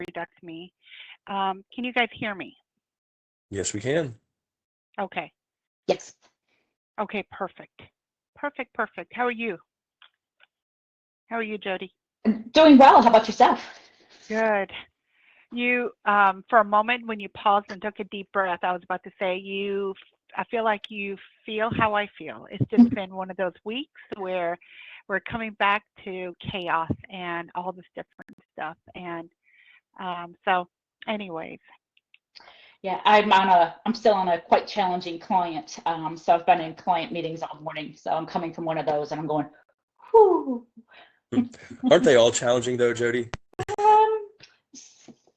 introduce me. Can you guys hear me? Yes, we can. Okay. Yes. Okay, perfect. Perfect, perfect. How are you? How are you, Jody? Doing well. How about yourself? Good. You, for a moment when you paused and took a deep breath, I was about to say I feel like you feel how I feel. It's just been one of those weeks where we're coming back to chaos and all this different stuff. And so, anyways, Yeah, I'm still on a quite challenging client. So I've been in client meetings all morning. So I'm coming from one of those and I'm going, whoo. Aren't they all challenging though, Jody? Um,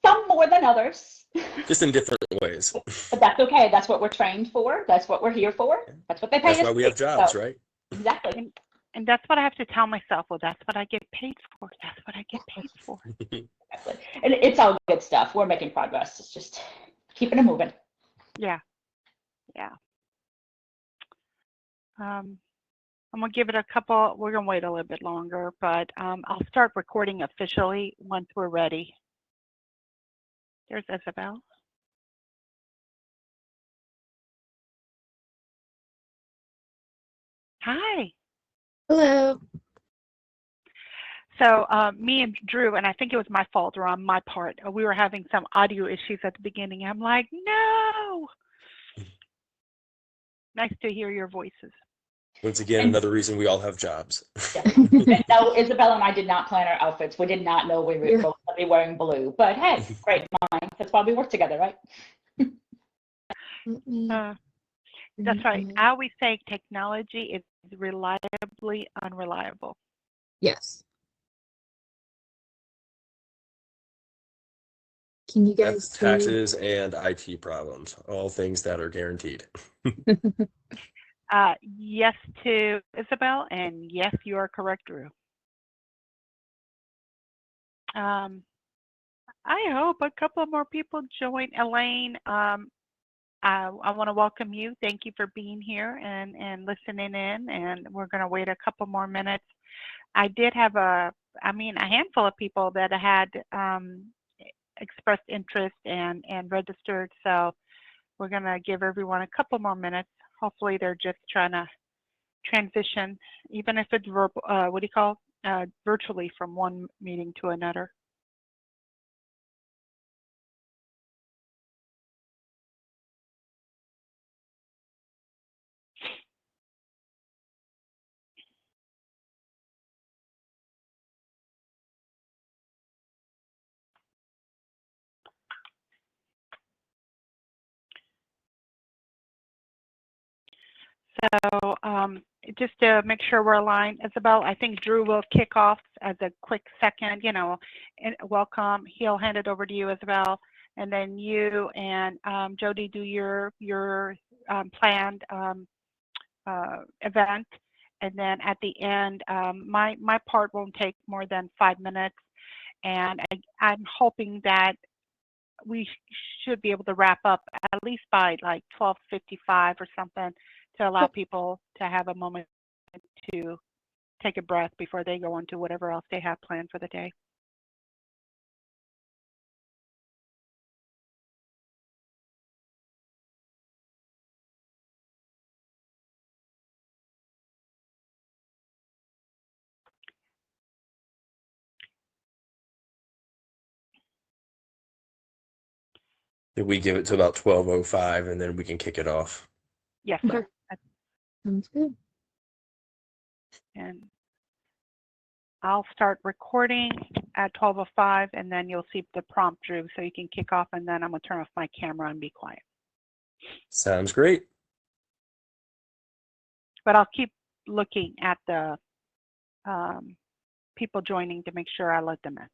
some more than others. Just in different ways. But that's okay. That's what we're trained for. That's what we're here for. That's what they pay That's us why to we do. have jobs, So right? exactly. and that's what I have to tell myself. Well, that's what I get paid for. That's what I get paid for. Exactly. And it's all good stuff. We're making progress. It's just keeping it moving. Yeah, yeah. I'm gonna give it a couple. We're gonna wait a little bit longer, but I'll start recording officially once we're ready. There's Isabel. Hi. Hello. So me and Drew, and I think it was my fault or on my part, we were having some audio issues at the beginning. I'm like, no. Nice to hear your voices. Once again, And another reason we all have jobs. yeah. And no, Isabel and I did not plan our outfits. We did not know we were both going to be wearing blue. But hey, great mind. That's why we work together, right? That's right. I always say technology is reliably unreliable. Yes. Can you guys That's taxes and IT problems, all things that are guaranteed. Yes to Isabel, and yes, you are correct, Drew. I hope a couple more people join. Elaine, I want to welcome you. Thank you for being here and listening in, and we're going to wait a couple more minutes. I did have a handful of people that had expressed interest and registered, so we're going to give everyone a couple more minutes. Hopefully they're just trying to transition, even if it's virtually from one meeting to another. So just to make sure we're aligned, Isabel, I think Drew will kick off as a quick second, and welcome. He'll hand it over to you, Isabel, and then you and Jody do your planned event. And then at the end, my part won't take more than 5 minutes. And I'm hoping that we should be able to wrap up at least by like 12:55 or something to allow people to have a moment to take a breath before they go on to whatever else they have planned for the day. We give it to about 12:05 and then we can kick it off. Yes, Okay. sir. Sounds good. And I'll start recording at 12:05, and then you'll see the prompt, Drew, so you can kick off, and then I'm going to turn off my camera and be quiet. Sounds great. But I'll keep looking at the people joining to make sure I let them in.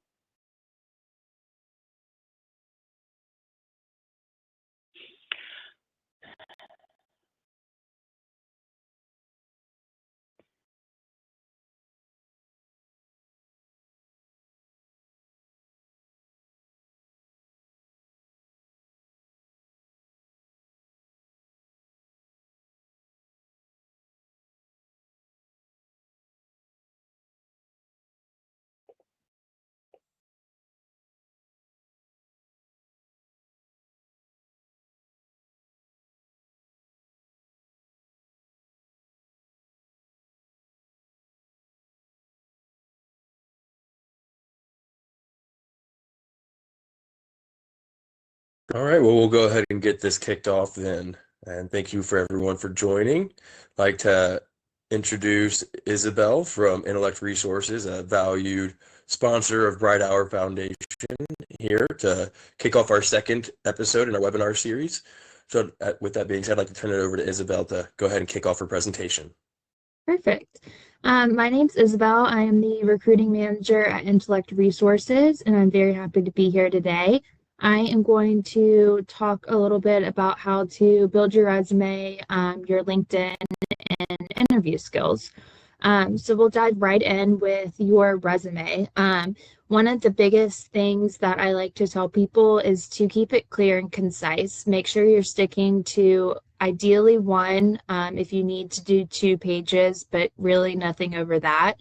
All right, well, we'll go ahead and get this kicked off then. And thank you for everyone for joining. I'd like to introduce Isabel from Intellect Resources, a valued sponsor of Brighthour Foundation, here to kick off our second episode in our webinar series. So with that being said, I'd like to turn it over to Isabel to go ahead and kick off her presentation. Perfect. My name's Isabel. I am the recruiting manager at Intellect Resources, and I'm very happy to be here today. I am going to talk a little bit about how to build your resume, your LinkedIn, and interview skills. So we'll dive right in with your resume. One of the biggest things that I like to tell people is to keep it clear and concise. Make sure you're sticking to ideally one, if you need to do 2 pages, but really nothing over that.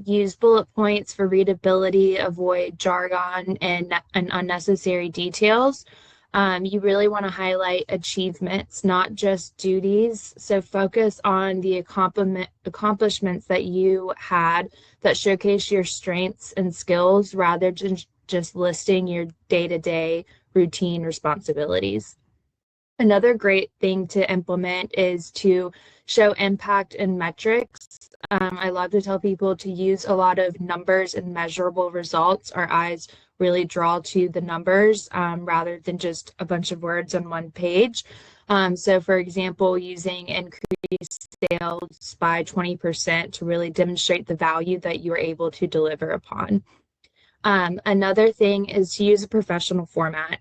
Use bullet points for readability, avoid jargon and unnecessary details. You really want to highlight achievements, not just duties. So focus on the accomplishments that you had that showcase your strengths and skills rather than just listing your day-to-day routine responsibilities. Another great thing to implement is to show impact and metrics. I love to tell people to use a lot of numbers and measurable results. Our eyes really draw to the numbers rather than just a bunch of words on one page. So for example, using increased sales by 20% to really demonstrate the value that you are able to deliver upon. Another thing is to use a professional format.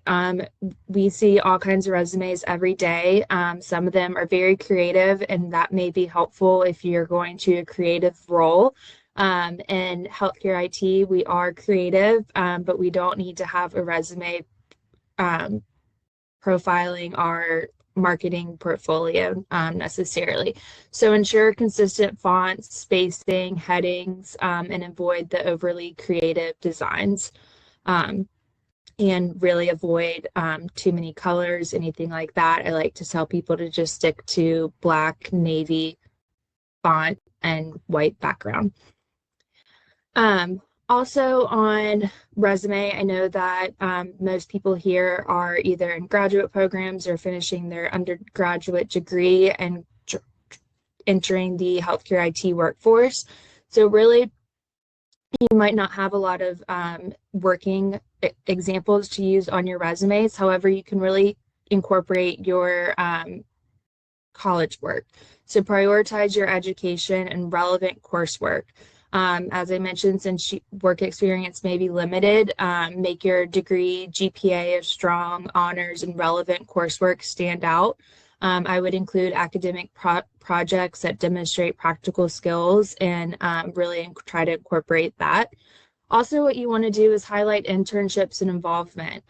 We see all kinds of resumes every day. Some of them are very creative, and that may be helpful if you're going to a creative role. In healthcare IT, we are creative, but we don't need to have a resume profiling our marketing portfolio necessarily. So ensure consistent fonts, spacing, headings, and avoid the overly creative designs. And really avoid too many colors, anything like that. I like to tell people to just stick to black, navy font and white background. Also on resume, I know that most people here are either in graduate programs or finishing their undergraduate degree and entering the healthcare IT workforce. So really, you might not have a lot of working examples to use on your resumes. However, you can really incorporate your college work. So prioritize your education and relevant coursework. As I mentioned, since work experience may be limited, make your degree, GPA of strong, honors, and relevant coursework stand out. I would include academic projects that demonstrate practical skills and really try to incorporate that. Also, what you want to do is highlight internships and involvement.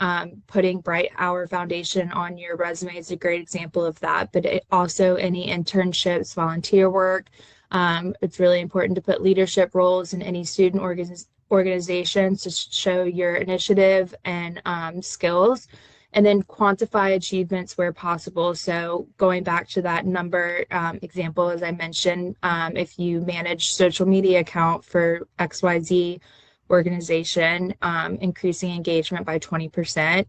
Putting Brighthour Foundation on your resume is a great example of that, but also any internships, volunteer work. It's really important to put leadership roles in any student organizations to show your initiative and skills, and then quantify achievements where possible. So going back to that number example, as I mentioned, if you manage social media account for XYZ organization, increasing engagement by 20%,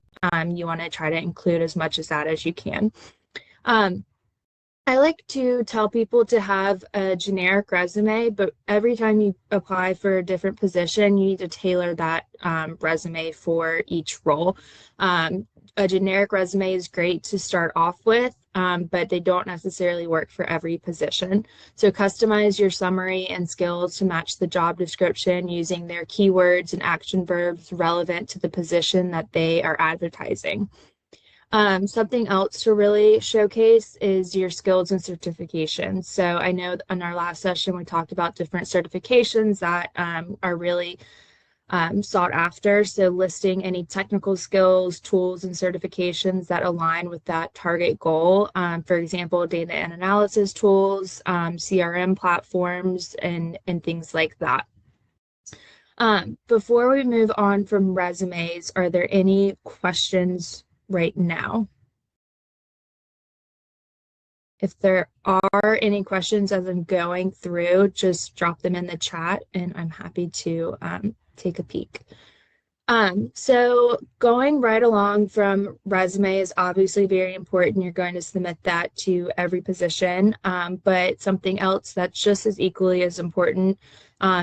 you want to try to include as much as that as you can. I like to tell people to have a generic resume, but every time you apply for a different position, you need to tailor that resume for each role. A generic resume is great to start off with, but they don't necessarily work for every position. So customize your summary and skills to match the job description using their keywords and action verbs relevant to the position that they are advertising. Something else to really showcase is your skills and certifications. So I know in our last session, we talked about different certifications that are really sought after. So listing any technical skills, tools, and certifications that align with that target goal. For example, data and analysis tools, CRM platforms, and things like that. Before we move on from resumes, are there any questions right now? If there are any questions as I'm going through, just drop them in the chat and I'm happy to take a peek. So going right along from resume is obviously very important. You're going to submit that to every position. But something else that's just as equally as important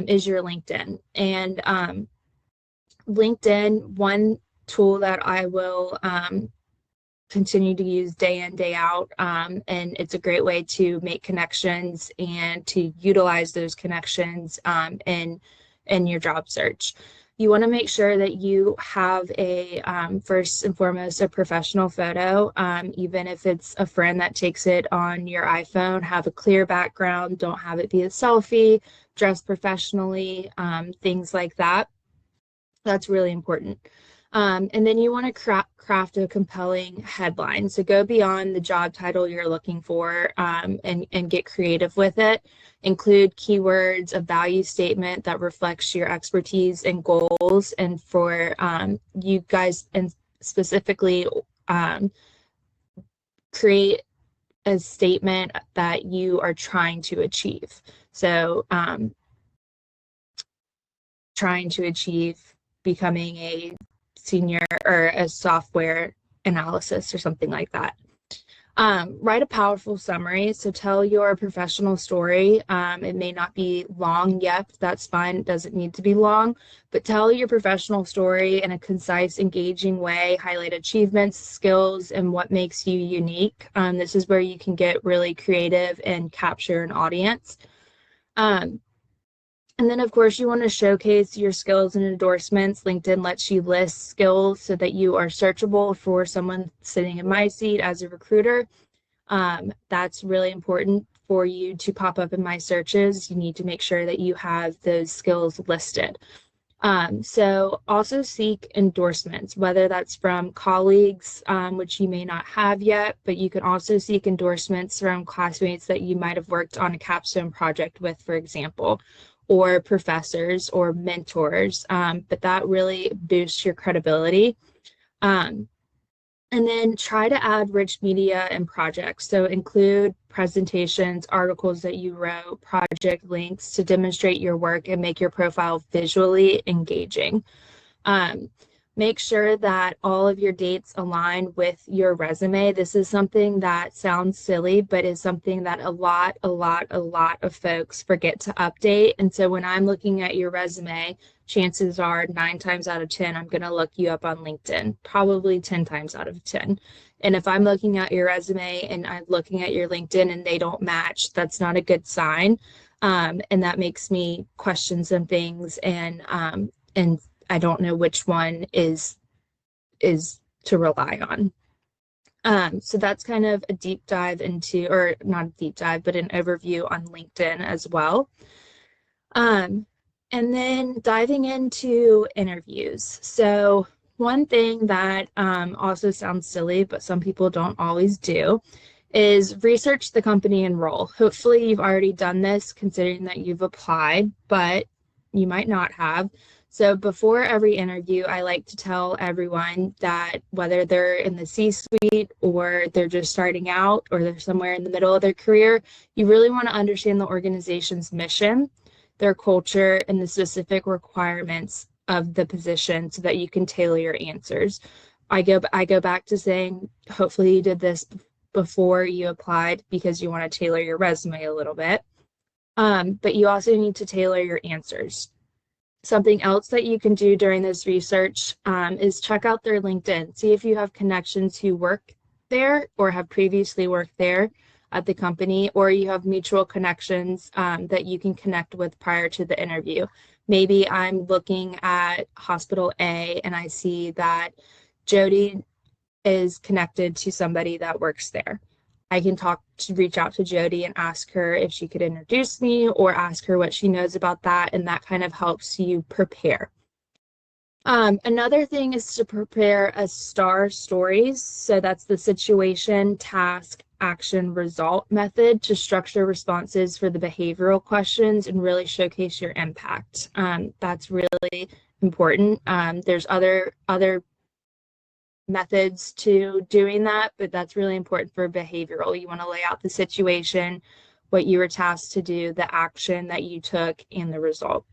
is your LinkedIn. And LinkedIn, one tool that I will continue to use day in, day out. And it's a great way to make connections and to utilize those connections in your job search. You want to make sure that you have a, first and foremost, a professional photo, even if it's a friend that takes it on your iPhone. Have a clear background, don't have it be a selfie, dress professionally, things like that. That's really important. And then you want to craft a compelling headline. So go beyond the job title you're looking for and get creative with it. Include keywords, a value statement that reflects your expertise and goals. And for you guys, and specifically, create a statement that you are trying to achieve. So trying to achieve becoming a senior or a software analysis or something like that. Write a powerful summary. So tell your professional story. It may not be long yet, that's fine. It doesn't need to be long, but tell your professional story in a concise, engaging way. Highlight achievements, skills, and what makes you unique. This is where you can get really creative and capture an audience. And then, of course, you want to showcase your skills and endorsements. LinkedIn lets you list skills so that you are searchable for someone sitting in my seat as a recruiter. That's really important for you to pop up in my searches. You need to make sure that you have those skills listed. So also seek endorsements, whether that's from colleagues, which you may not have yet, but you can also seek endorsements from classmates that you might have worked on a capstone project with, for example, or professors or mentors, but that really boosts your credibility. And then try to add rich media and projects. So include presentations, articles that you wrote, project links to demonstrate your work and make your profile visually engaging. Make sure that all of your dates align with your resume. This is something that sounds silly, but is something that a lot of folks forget to update. And so when I'm looking at your resume, chances are 9 times out of 10, I'm going to look you up on LinkedIn, probably 10 times out of 10. And if I'm looking at your resume and I'm looking at your LinkedIn and they don't match, that's not a good sign. And that makes me question some things, and I don't know which one is to rely on. So that's kind of a deep dive into, or not a deep dive, but an overview on LinkedIn as well. And then diving into interviews. So one thing that also sounds silly, but some people don't always do, is research the company and role. Hopefully you've already done this considering that you've applied, but you might not have. So before every interview, I like to tell everyone that whether they're in the C-suite or they're just starting out or they're somewhere in the middle of their career, you really want to understand the organization's mission, their culture, and the specific requirements of the position so that you can tailor your answers. I go back to saying, hopefully you did this before you applied because you want to tailor your resume a little bit. But you also need to tailor your answers. Something else that you can do during this research is check out their LinkedIn. See if you have connections who work there or have previously worked there at the company, or you have mutual connections that you can connect with prior to the interview. Maybe I'm looking at Hospital A and I see that Jody is connected to somebody that works there. I can reach out to Jody and ask her if she could introduce me, or ask her what she knows about that, and that kind of helps you prepare. Another thing is to prepare a STAR stories. So that's the situation, task, action, result method to structure responses for the behavioral questions and really showcase your impact. That's really important. There's other methods to doing that, but that's really important for behavioral. You want to lay out the situation, what you were tasked to do, the action that you took, and the result.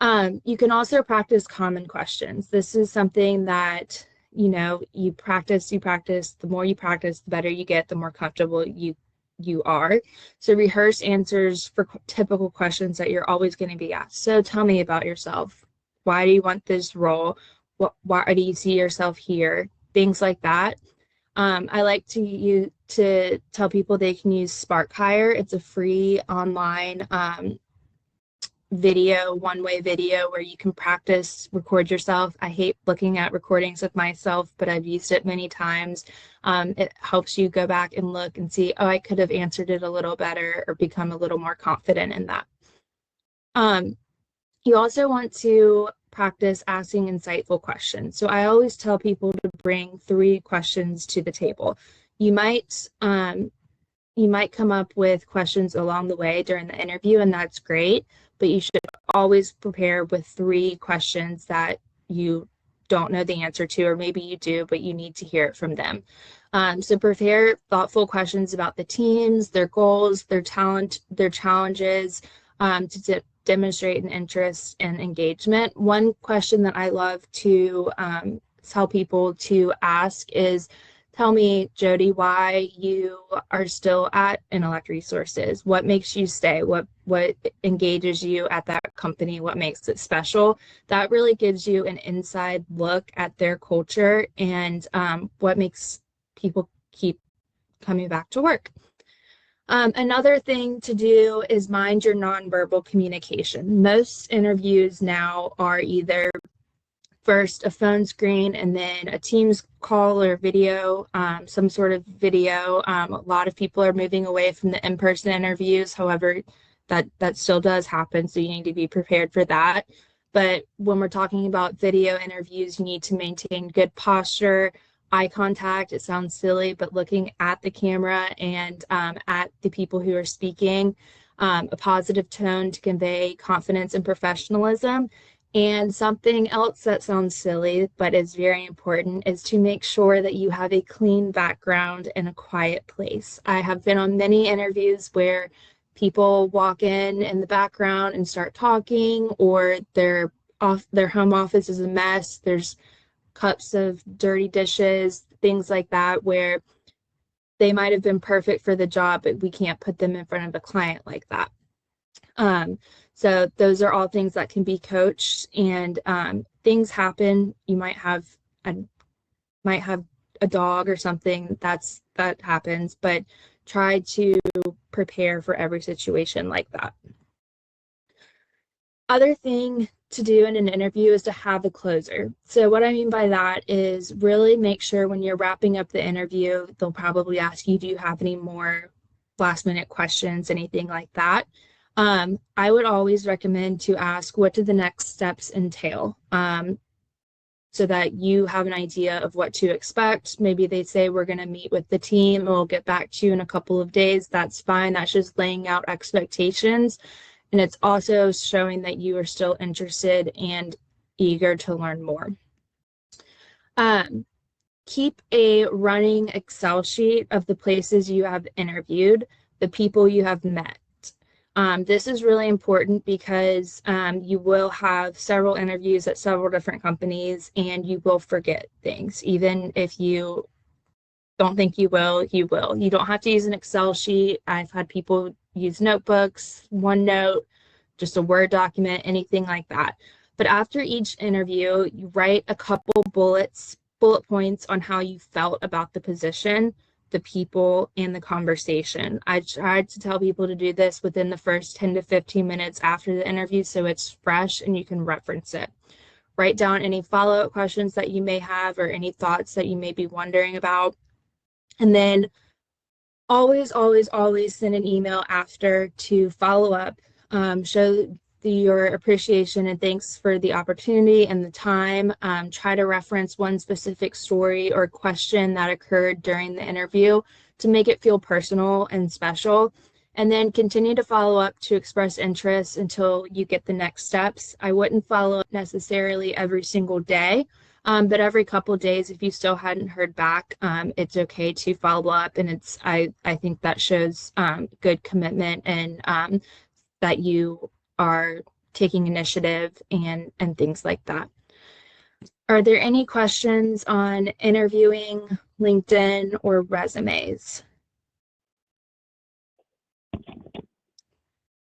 You can also practice common questions. This is something that, you practice. The more you practice, the better you get, the more comfortable you are. So rehearse answers for typical questions that you're always going to be asked. So tell me about yourself. Why do you want this role? Why do you see yourself here? Things like that. I like to tell people they can use Spark Hire. It's a free online one-way video where you can practice, record yourself. I hate looking at recordings of myself, but I've used it many times. It helps you go back and look and see, oh, I could have answered it a little better or become a little more confident in that. You also want to practice asking insightful questions. So I always tell people to bring 3 questions to the table. You might come up with questions along the way during the interview, and that's great, but you should always prepare with 3 questions that you don't know the answer to, or maybe you do, but you need to hear it from them. So prepare thoughtful questions about the teams, their goals, their talent, their challenges, to demonstrate an interest and engagement. One question that I love to tell people to ask is, tell me, Jody, why you are still at Intellect Resources. What makes you stay? What engages you at that company? What makes it special? That really gives you an inside look at their culture and what makes people keep coming back to work. Another thing to do is mind your nonverbal communication. Most interviews now are either first a phone screen and then a Teams call or video, some sort of video. A lot of people are moving away from the in-person interviews. However, that still does happen, so you need to be prepared for that. But when we're talking about video interviews, you need to maintain good posture, eye contact. It sounds silly, but looking at the camera and at the people who are speaking, a positive tone to convey confidence and professionalism. And something else that sounds silly, but is very important, is to make sure that you have a clean background and a quiet place. I have been on many interviews where people walk in the background and start talking, or their home office is a mess. There's cups of dirty dishes, things like that, where they might have been perfect for the job, but we can't put them in front of a client like that. So those are all things that can be coached, and things happen. You might have a dog or something that happens, but try to prepare for every situation like that. Other thing to do in an interview is to have a closer. So what I mean by that is really make sure when you're wrapping up the interview, they'll probably ask you, do you have any more last minute questions, anything like that? I would always recommend to ask, what do the next steps entail? So that you have an idea of what to expect. Maybe they say, we're going to meet with the team and we'll get back to you in a couple of days. That's fine. That's just laying out expectations. And it's also showing that you are still interested and eager to learn more. Keep a running Excel sheet of the places you have interviewed, the people you have met. This is really important because you will have several interviews at several different companies and you will forget things. Even if you don't think you will, you will. You don't have to use an Excel sheet. I've had people use notebooks, OneNote, just a Word document, anything like that. But after each interview, you write a couple bullet points on how you felt about the position, the people, and the conversation. I tried to tell people to do this within the first 10 to 15 minutes after the interview so it's fresh and you can reference it. Write down any follow-up questions that you may have or any thoughts that you may be wondering about. And then always, always, always send an email after to follow up. Show your appreciation and thanks for the opportunity and the time. Try to reference one specific story or question that occurred during the interview to make it feel personal and special. And then continue to follow up to express interest until you get the next steps. I wouldn't follow up necessarily every single day, but every couple of days, if you still hadn't heard back, it's okay to follow up. And I think that shows good commitment and that you are taking initiative and things like that. Are there any questions on interviewing, LinkedIn, or resumes?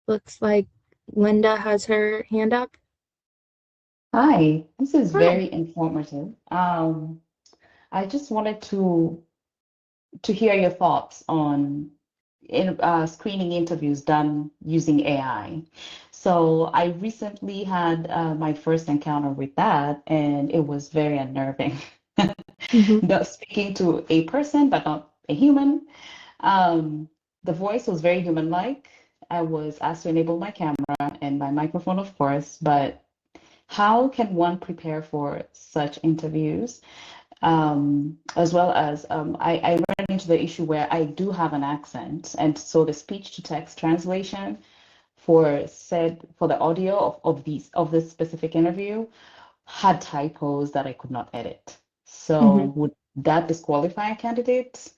Looks like Linda has her hand up. Hi, this is Hi. very informative. I just wanted to hear your thoughts on screening interviews done using AI. So I recently had my first encounter with that, and it was very unnerving. Mhm. Not speaking to a person, but not a human. The voice was very human-like. I was asked to enable my camera and my microphone, of course, but how can one prepare for such interviews? As well as I ran into the issue where I do have an accent, and so the speech to text translation for the audio of this specific interview had typos that I could not edit. So would that disqualify a candidate?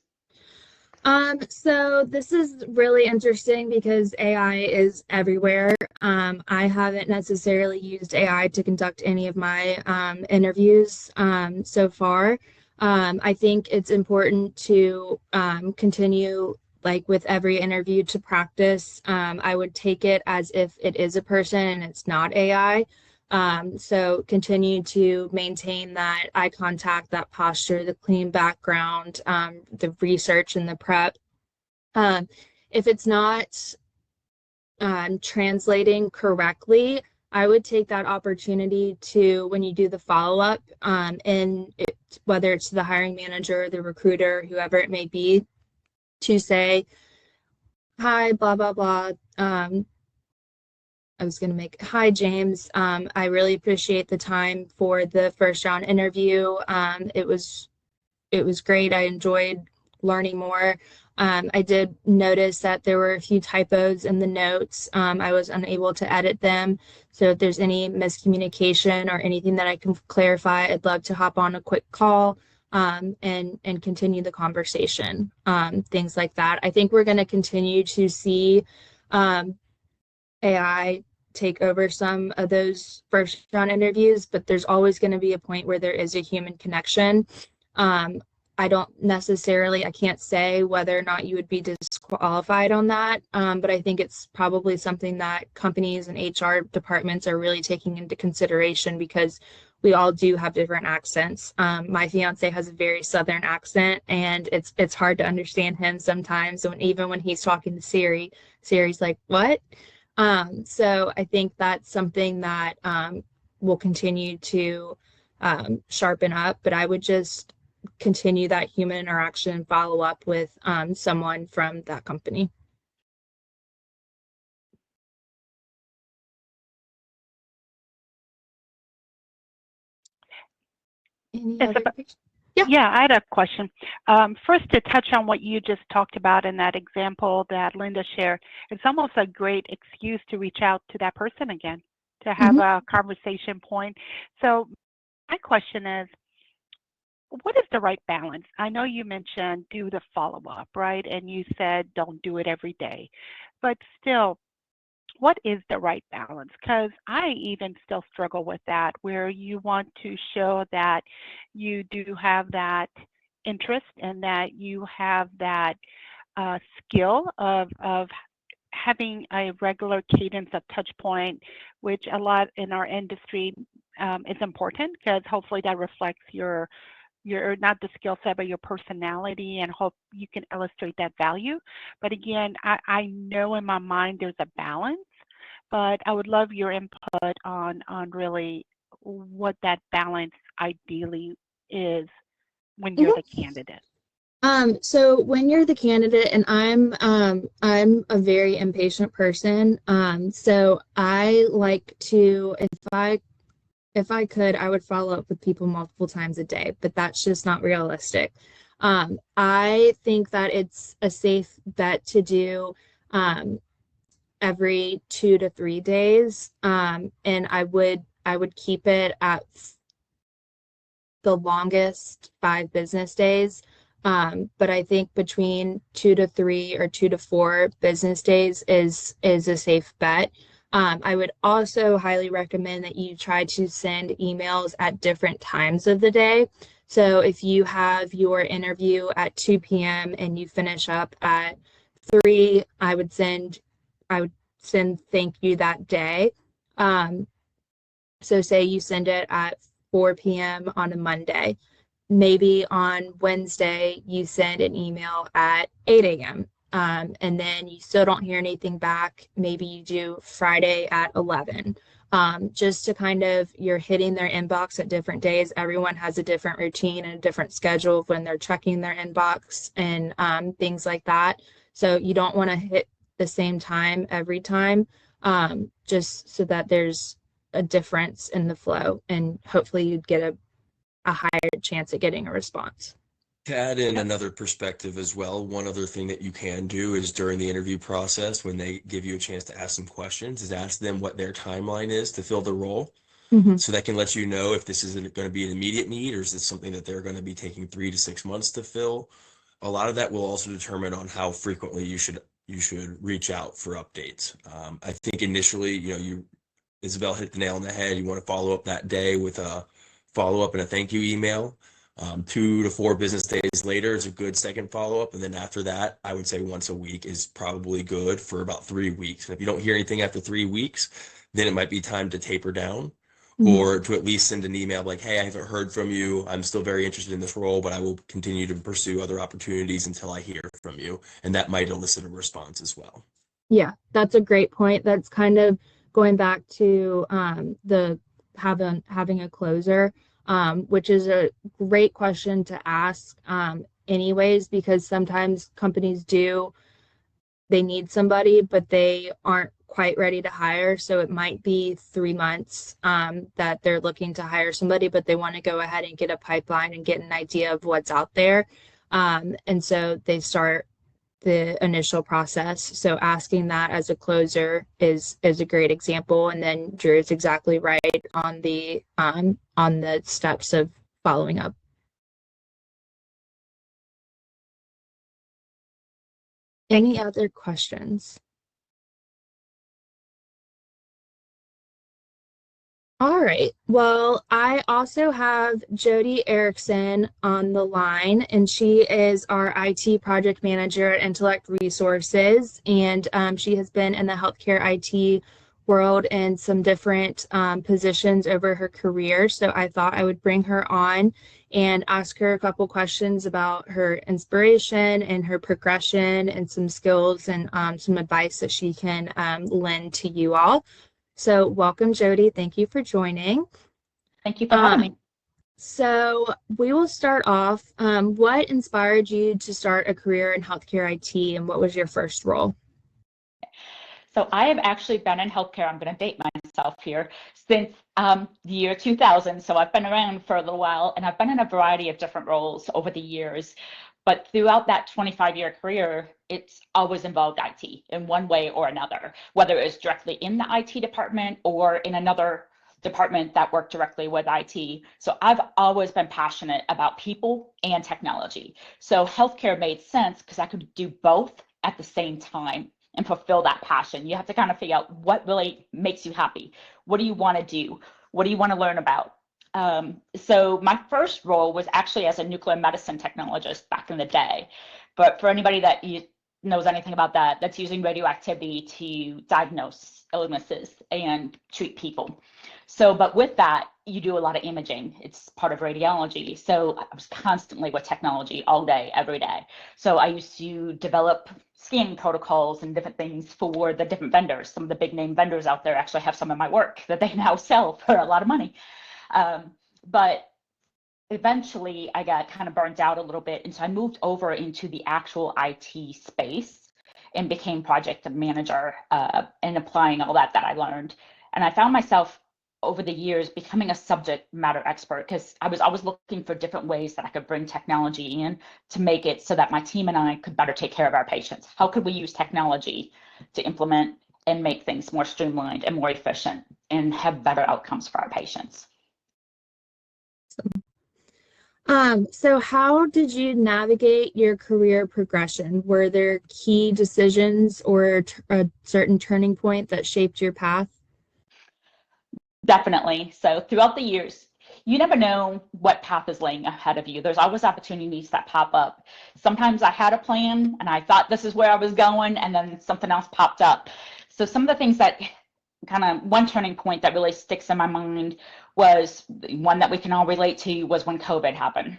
So this is really interesting because AI is everywhere. I haven't necessarily used AI to conduct any of my interviews so far. I think it's important to continue, like with every interview, to practice. I would take it as if it is a person and it's not AI. So continue to maintain that eye contact, that posture, the clean background, the research and the prep. If it's not translating correctly, I would take that opportunity to, when you do the follow-up, whether it's the hiring manager, the recruiter, whoever it may be, to say, hi, blah, blah, blah. I was going to make, hi, James. I really appreciate the time for the first round interview. It was great. I enjoyed learning more. I did notice that there were a few typos in the notes. I was unable to edit them. So if there's any miscommunication or anything that I can clarify, I'd love to hop on a quick call and continue the conversation, things like that. I think we're going to continue to see AI take over some of those first round interviews, but there's always going to be a point where there is a human connection. I can't say whether or not you would be disqualified on that, but I think it's probably something that companies and HR departments are really taking into consideration because we all do have different accents. My fiance has a very Southern accent, and it's hard to understand him sometimes. Even when he's talking to Siri's like, what? So I think that's something that will continue to sharpen up, but I would just continue that human interaction and follow up with someone from that company. Any other questions? Yeah. Yeah, I had a question. First, to touch on what you just talked about in that example that Linda shared, it's almost a great excuse to reach out to that person again, to have a conversation point. So my question is, what is the right balance? I know you mentioned do the follow-up, right? And you said don't do it every day. But still, what is the right balance? Because I even still struggle with that, where you want to show that you do have that interest and that you have that skill of having a regular cadence of touch point, which a lot in our industry is important because hopefully that reflects your not the skill set, but your personality, and hope you can illustrate that value. But again, I know in my mind there's a balance, but I would love your input on really what that balance ideally is when you're the candidate. So when you're the candidate, and I'm a very impatient person, so I like to, if I could, I would follow up with people multiple times a day, but that's just not realistic. I think that it's a safe bet to do every 2 to 3 days, and I would keep it at the longest 5 business days. But I think between 2 to 3 or 2 to 4 business days is a safe bet. I would also highly recommend that you try to send emails at different times of the day. So if you have your interview at 2 p.m. and you finish up at 3, I would send thank you that day. So say you send it at 4 p.m. on a Monday. Maybe on Wednesday, you send an email at 8 a.m. And then you still don't hear anything back. Maybe you do Friday at 11. Just to kind of, you're hitting their inbox at different days. Everyone has a different routine and a different schedule of when they're checking their inbox and things like that. So you don't want to hit the same time every time, just so that there's a difference in the flow, and hopefully you'd get a higher chance at getting a response. To add in another perspective as well, one other thing that you can do is during the interview process, when they give you a chance to ask some questions, is ask them what their timeline is to fill the role. So that can let you know if this is going to be an immediate need, or is this something that they're going to be taking 3 to 6 months to fill. A lot of that will also determine on how frequently you should reach out for updates. I think initially, Isabel hit the nail on the head. You want to follow up that day with a follow-up and a thank you email. 2 to 4 business days later is a good second follow-up. And then after that, I would say once a week is probably good for about 3 weeks. And if you don't hear anything after 3 weeks, then it might be time to taper down, or to at least send an email like, hey, I haven't heard from you. I'm still very interested in this role, but I will continue to pursue other opportunities until I hear from you. And that might elicit a response as well. Yeah, that's a great point. That's kind of going back to the having a closer, which is a great question to ask anyways, because sometimes companies they need somebody, but they aren't quite ready to hire. So it might be 3 months that they're looking to hire somebody, but they want to go ahead and get a pipeline and get an idea of what's out there. And so they start the initial process. So asking that as a closer is a great example. And then Drew is exactly right on the steps of following up. Any other questions? All right. Well, I also have Jody Erickson on the line, and she is our IT project manager at Intellect Resources, and she has been in the healthcare IT world in some different positions over her career. So I thought I would bring her on and ask her a couple questions about her inspiration and her progression and some skills and some advice that she can lend to you all. So welcome, Jody. Thank you for joining. Thank you for having me. So we will start off. What inspired you to start a career in healthcare IT, and what was your first role? So I have actually been in healthcare, I'm going to date myself here, since the year 2000. So I've been around for a little while, and I've been in a variety of different roles over the years. But throughout that 25-year career, it's always involved IT in one way or another, whether it's directly in the IT department or in another department that worked directly with IT. So I've always been passionate about people and technology. So healthcare made sense because I could do both at the same time and fulfill that passion. You have to kind of figure out what really makes you happy. What do you want to do? What do you want to learn about? So my first role was actually as a nuclear medicine technologist back in the day. But for anybody that knows anything about that, that's using radioactivity to diagnose illnesses and treat people. So, but with that, you do a lot of imaging. It's part of radiology. So I was constantly with technology all day, every day. So I used to develop scanning protocols and different things for the different vendors. Some of the big name vendors out there actually have some of my work that they now sell for a lot of money. But eventually I got kind of burnt out a little bit. And so I moved over into the actual IT space and became project manager and applying all that I learned. And I found myself over the years becoming a subject matter expert because I was always looking for different ways that I could bring technology in to make it so that my team and I could better take care of our patients. How could we use technology to implement and make things more streamlined and more efficient and have better outcomes for our patients? So how did you navigate your career progression? Were there key decisions or a certain turning point that shaped your path? Definitely. So throughout the years, you never know what path is laying ahead of you. There's always opportunities that pop up. Sometimes I had a plan and I thought this is where I was going, and then something else popped up. So some of the things that kind of one turning point that really sticks in my mind was one that we can all relate to was when COVID happened.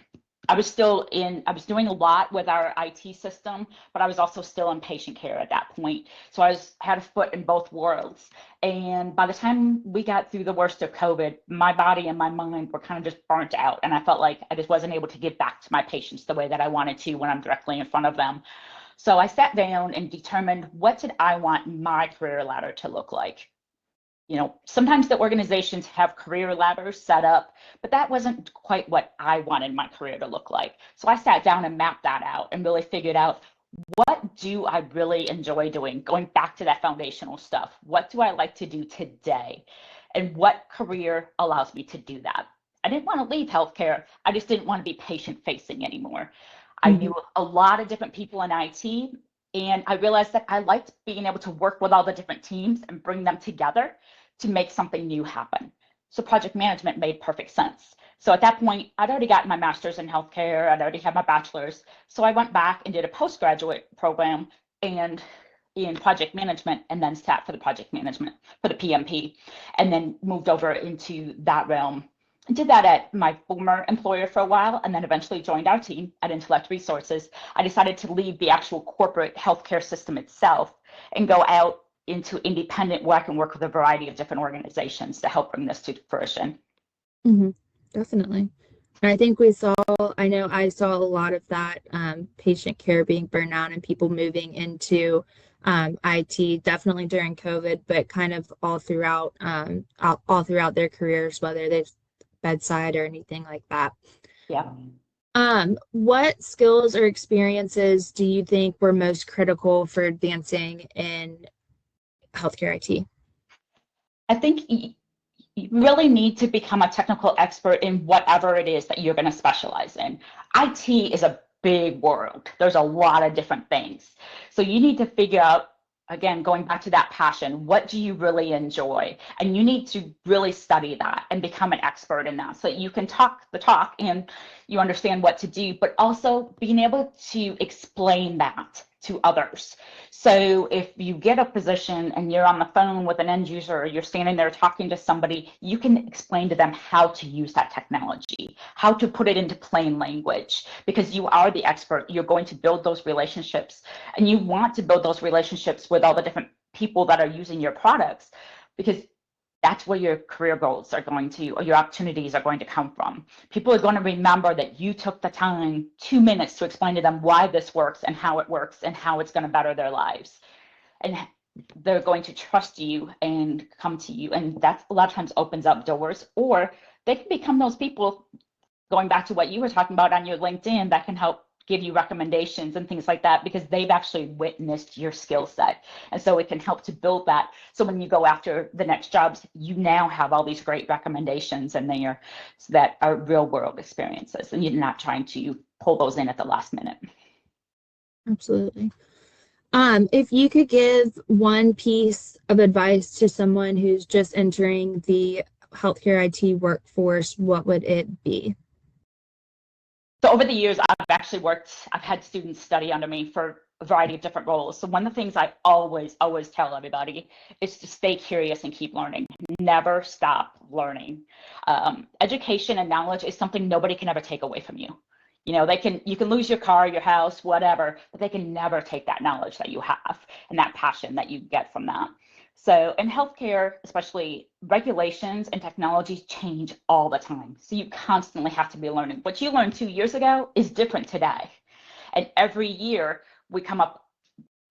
I was doing a lot with our IT system, but I was also still in patient care at that point. So had a foot in both worlds. And by the time we got through the worst of COVID, my body and my mind were kind of just burnt out. And I felt like I just wasn't able to give back to my patients the way that I wanted to when I'm directly in front of them. So I sat down and determined, what did I want my career ladder to look like? Sometimes the organizations have career ladders set up, but that wasn't quite what I wanted my career to look like. So I sat down and mapped that out and really figured out, what do I really enjoy doing? Going back to that foundational stuff. What do I like to do today? And what career allows me to do that? I didn't want to leave healthcare. I just didn't want to be patient facing anymore. I knew a lot of different people in IT, and I realized that I liked being able to work with all the different teams and bring them together to make something new happen. So project management made perfect sense. So at that point, I'd already gotten my master's in healthcare. I'd already had my bachelor's. So I went back and did a postgraduate program and in project management, and then sat for the project management for the PMP, and then moved over into that realm. I did that at my former employer for a while, and then eventually joined our team at Intellect Resources. I decided to leave the actual corporate healthcare system itself and go out into independent where I can work with a variety of different organizations to help bring this to fruition. Definitely. And I know I saw a lot of that patient care being burned out and people moving into IT definitely during COVID, but kind of all throughout their careers, whether they've bedside or anything like that. Yeah. What skills or experiences do you think were most critical for advancing in healthcare IT? I think you really need to become a technical expert in whatever it is that you're going to specialize in. IT is a big world. There's a lot of different things. So you need to figure out, again, going back to that passion, what do you really enjoy? And you need to really study that and become an expert in that so that you can talk the talk and you understand what to do, but also being able to explain that to others. So if you get a position and you're on the phone with an end user, or you're standing there talking to somebody, you can explain to them how to use that technology, how to put it into plain language, because you are the expert. You're going to build those relationships, and you want to build those relationships with all the different people that are using your products, because that's where your career goals are going to, or your opportunities are going to come from. People are going to remember that you took the time, 2 minutes, to explain to them why this works and how it's going to better their lives. And they're going to trust you and come to you. And that a lot of times opens up doors, or they can become those people, going back to what you were talking about on your LinkedIn, that can help give you recommendations and things like that, because they've actually witnessed your skill set. And so it can help to build that. So when you go after the next jobs, you now have all these great recommendations in there that are real world experiences, and you're not trying to pull those in at the last minute. Absolutely. If you could give one piece of advice to someone who's just entering the healthcare IT workforce, what would it be? So over the years, I've had students study under me for a variety of different roles. So one of the things I always tell everybody is to stay curious and keep learning. Never stop learning. Education and knowledge is something nobody can ever take away from you. You can lose your car, your house, whatever, but they can never take that knowledge that you have and that passion that you get from that. So in healthcare, especially, regulations and technologies change all the time. So you constantly have to be learning. What you learned 2 years ago is different today. And every year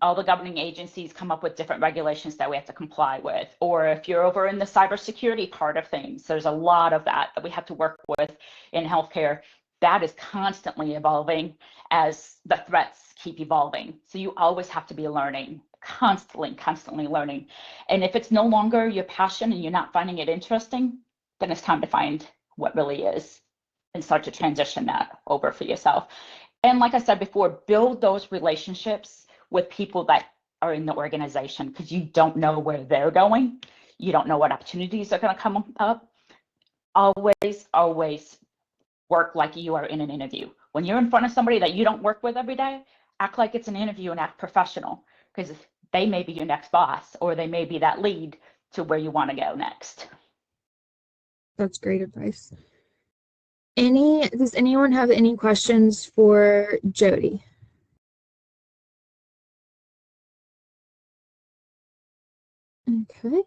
all the governing agencies come up with different regulations that we have to comply with. Or if you're over in the cybersecurity part of things, there's a lot of that we have to work with in healthcare. That is constantly evolving as the threats keep evolving. So you always have to be learning, constantly learning. And if it's no longer your passion and you're not finding it interesting, then it's time to find what really is. and start to transition that over for yourself. And like I said before, build those relationships with people that are in the organization, because you don't know where they're going. You don't know what opportunities are going to come up. Always work like you are in an interview. When you're in front of somebody that you don't work with every day, act like it's an interview and act professional, because they may be your next boss, or they may be that lead to where you want to go next. That's great advice. Does anyone have any questions for Jody? Okay.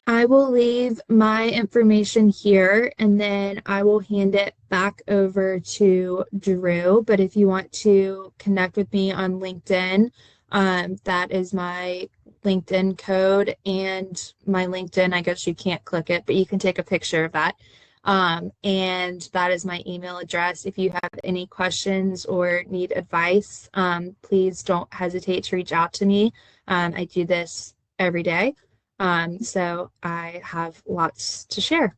I will leave my information here, and then I will hand it back over to Drew. But if you want to connect with me on LinkedIn, that is my LinkedIn code, and my LinkedIn, I guess you can't click it, but you can take a picture of that. And that is my email address. If you have any questions or need advice, please don't hesitate to reach out to me. I do this every day. So I have lots to share.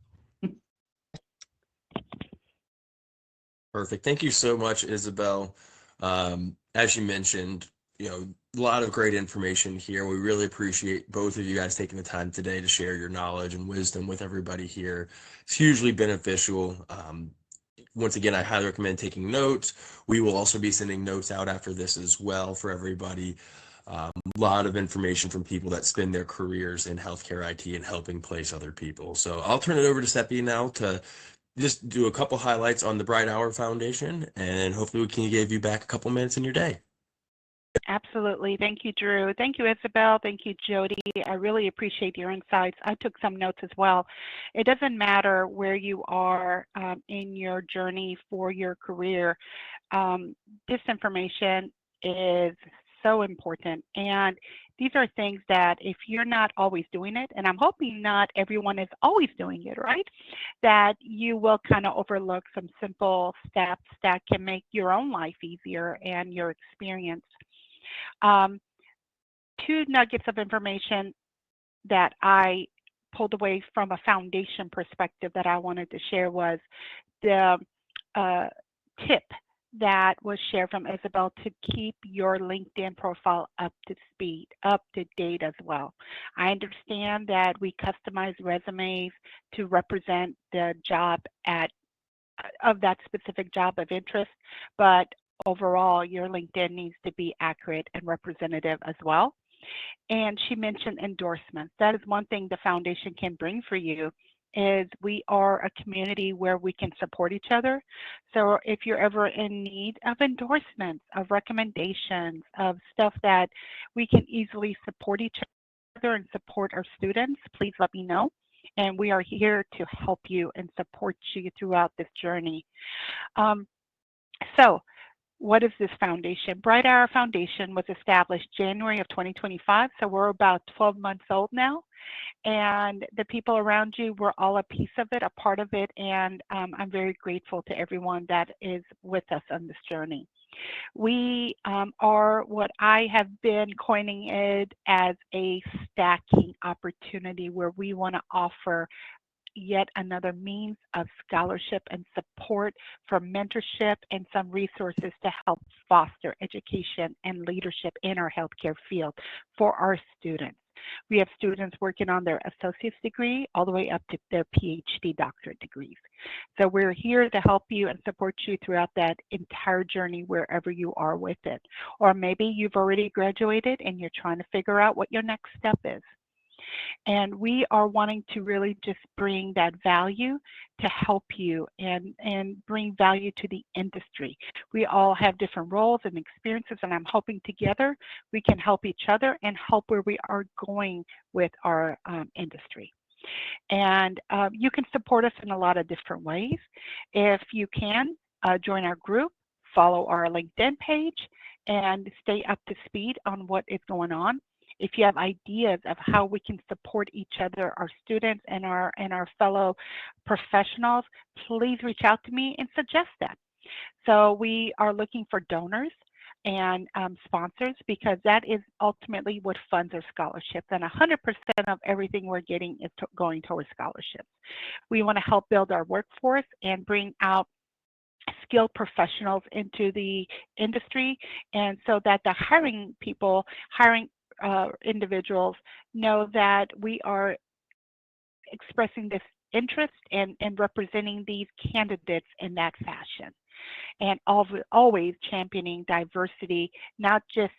Perfect. Thank you so much, Isabel. As you mentioned, a lot of great information here. We really appreciate both of you guys taking the time today to share your knowledge and wisdom with everybody here. It's hugely beneficial. Once again, I highly recommend taking notes. We will also be sending notes out after this as well for everybody. A lot of information from people that spend their careers in healthcare IT and helping place other people. So I'll turn it over to Seppi now to just do a couple highlights on the Brighthour Foundation, and hopefully we can give you back a couple minutes in your day. Absolutely. Thank you, Drew. Thank you, Isabel. Thank you, Jody. I really appreciate your insights. I took some notes as well. It doesn't matter where you are in your journey for your career. This information is so important. And these are things that if you're not always doing it, and I'm hoping not everyone is always doing it, right? That you will kind of overlook some simple steps that can make your own life easier and your experience. Two nuggets of information that I pulled away from a foundation perspective that I wanted to share was the tip that was shared from Isabel to keep your LinkedIn profile up to speed, up to date as well. I understand that we customize resumes to represent the job of that specific job of interest, but overall, your LinkedIn needs to be accurate and representative as well. And she mentioned endorsements. That is one thing the foundation can bring for you, is we are a community where we can support each other. So if you're ever in need of endorsements, of recommendations, of stuff that we can easily support each other and support our students, please let me know. And we are here to help you and support you throughout this journey. So what is this foundation? Brighthour Foundation was established January of 2025, so we're about 12 months old now. And the people around you were all a piece of it, a part of it, and I'm very grateful to everyone that is with us on this journey. We are what I have been coining it as a stacking opportunity, where we want to offer yet another means of scholarship and support for mentorship and some resources to help foster education and leadership in our healthcare field for our students. We have students working on their associate's degree all the way up to their PhD doctorate degrees. So we're here to help you and support you throughout that entire journey wherever you are with it. Or maybe you've already graduated and you're trying to figure out what your next step is. And we are wanting to really just bring that value to help you and bring value to the industry. We all have different roles and experiences, and I'm hoping together we can help each other and help where we are going with our industry. And you can support us in a lot of different ways. If you can, join our group, follow our LinkedIn page, and stay up to speed on what is going on. If you have ideas of how we can support each other, our students and our fellow professionals, please reach out to me and suggest that. So we are looking for donors, and sponsors, because that is ultimately what funds our scholarships. And 100% of everything we're getting is going towards scholarships. We want to help build our workforce and bring out skilled professionals into the industry, and so that the hiring individuals know that we are expressing this interest and representing these candidates in that fashion. And always championing diversity, not just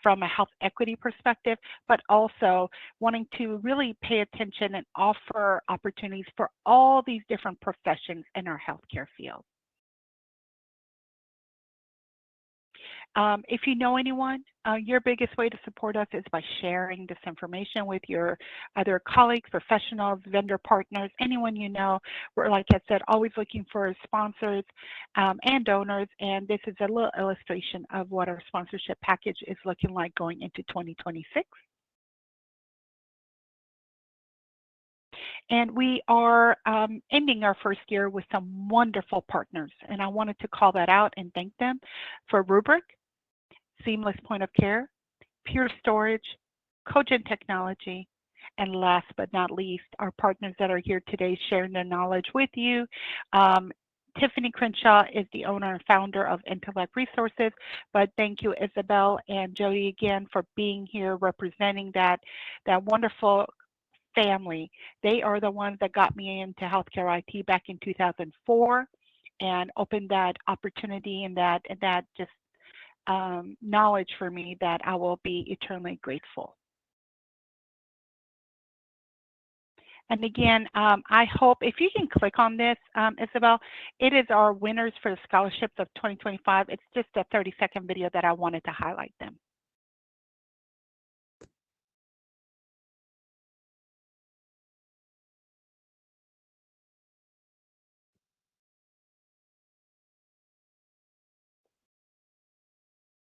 from a health equity perspective, but also wanting to really pay attention and offer opportunities for all these different professions in our healthcare field. If you know anyone, your biggest way to support us is by sharing this information with your other colleagues, professionals, vendor partners, anyone you know. We're, like I said, always looking for sponsors and donors, and this is a little illustration of what our sponsorship package is looking like going into 2026. And we are ending our first year with some wonderful partners, and I wanted to call that out and thank them for Rubric, Seamless Point of Care, Pure Storage, Cogent Technology, and last but not least, our partners that are here today sharing their knowledge with you. Tiffany Crenshaw is the owner and founder of Intellect Resources, but thank you, Isabel and Jody, again, for being here representing that wonderful family. They are the ones that got me into healthcare IT back in 2004 and opened that opportunity and that just knowledge for me that I will be eternally grateful. And again, I hope if you can click on this, Isabel, it is our winners for the scholarships of 2025. It's just a 30-second video that I wanted to highlight them.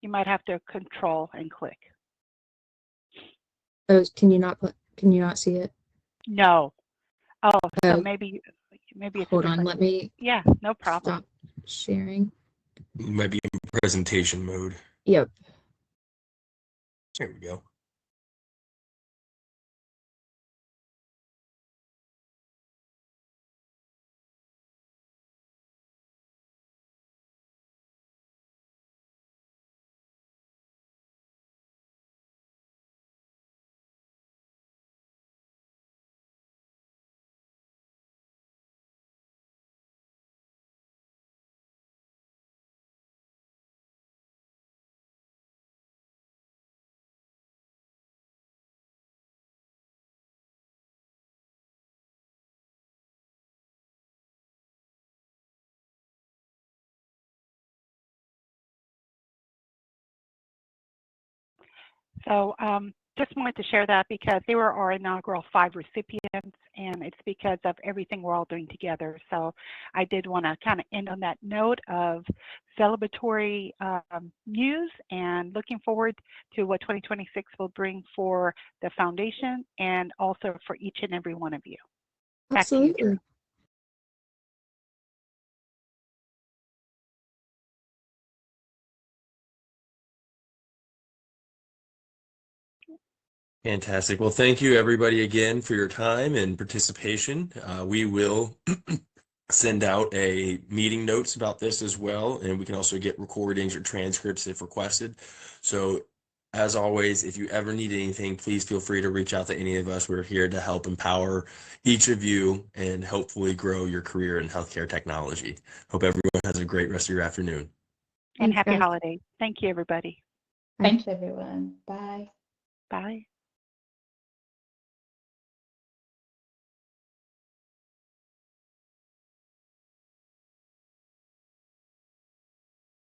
You might have to control and click. Oh, can you not see it? No. Oh, so maybe it's hold on, let me no problem. Stop sharing. You might be in presentation mode. Yep. There we go. So just wanted to share that because they were our inaugural 5 recipients, and it's because of everything we're all doing together. So I did want to kind of end on that note of celebratory news and looking forward to what 2026 will bring for the foundation and also for each and every one of you. Back to you, Drew. Fantastic. Well, thank you everybody again for your time and participation. We will send out a meeting notes about this as well, and we can also get recordings or transcripts if requested. So as always, if you ever need anything, please feel free to reach out to any of us. We're here to help empower each of you and hopefully grow your career in healthcare technology. Hope everyone has a great rest of your afternoon. And happy holidays. Thank you, everybody. Thanks, everyone. Bye. Bye.